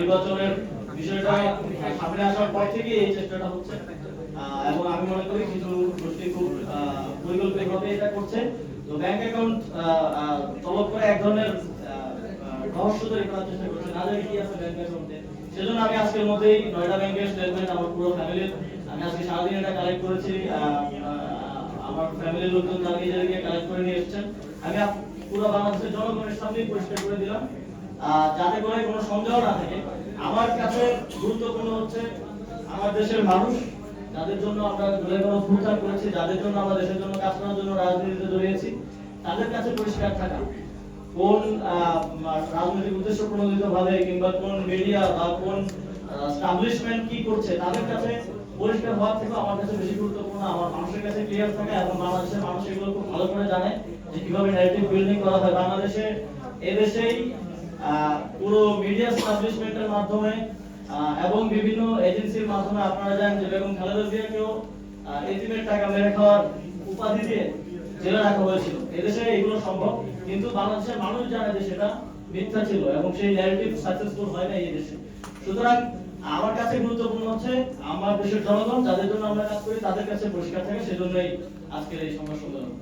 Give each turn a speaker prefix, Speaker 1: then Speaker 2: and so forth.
Speaker 1: নির্বাচনের বিষয়টা সামনে আসার পর থেকে এই চেষ্টাটা হচ্ছে, এবং আমি মনে করি কিছু গোষ্ঠী খুব পরিকল্পিতভাবে এটা করছে। তো ব্যাংক অ্যাকাউন্ট তলব করে এক ধরনের রহস্য তৈরি করার চেষ্টা করছে, না জানি কি আছে ব্যাংক অ্যাকাউন্টে। সেজন্য আমি আজকের মধ্যেই নয়ডা ব্যাংকের স্টেটমেন্ট আমার পুরো ফ্যামিলির, আমি আজকে সারাদিন এটা কালেক্ট করেছি। আমার ফ্যামিলির লোকজন তারা নিজেদেরকে কালেক্ট করে নিয়ে এসেছেন। আমি পুরো বাংলাদেশের জনগণের সামনে পরিষ্কার করে দিলাম, যাতে করে কোনো সন্দেহ না থাকে। আমার কাছে গুরুত্বপূর্ণ হচ্ছে আমার দেশের মানুষ, যাদের জন্য আমরা দলে কোনো প্রচার করেছি, যাদের জন্য আমরা দেশের জন্য কাজ করার জন্য রাজনীতিতে জড়িয়েছি, তাদের কাছে পরিষ্কার থাকা। কোন রাজনৈতিক উদ্দেশ্য প্রণোদিত ভাবে কিংবা কোন মিডিয়া বা কোন এস্টাবলিশমেন্ট কি করছে, তাদের কাছে পরিষ্কার হওয়ার থেকে আমার কাছে বেশি গুরুত্বপূর্ণ আমার মানুষের কাছে ক্লিয়ার থাকা, এবং বাংলাদেশের মানুষ এগুলো খুব ভালো করে জানে যে কিভাবে ন্যারেটিভ বিল্ডিং করা হয় বাংলাদেশে। এদেশেই পুরো মিডিয়া এস্টাবলিশমেন্টের মাধ্যমে এবং বিভিন্ন এজেন্সির মাধ্যমে আপনারা জানেন যে বেগম খালেদা জিয়াকেও এতিমের টাকা মেরে খাওয়ার উপাধি দিয়ে জেলে রাখা হয়েছিল। এদেশে এগুলো সম্ভব, কিন্তু বাংলাদেশের মানুষ জানে যে সেটা মিথ্যা ছিল এবং সেই ন্যারেটিভ সাকসেসফুল হয় না এই দেশে। সুতরাং আমার কাছে গুরুত্বপূর্ণ হচ্ছে আমার দেশের জনগণ, যাদের জন্য আমরা কাজ করি, তাদের কাছে পরিষ্কার থাকে। সেজন্যই আজকের এই সংবাদ সম্মেলন।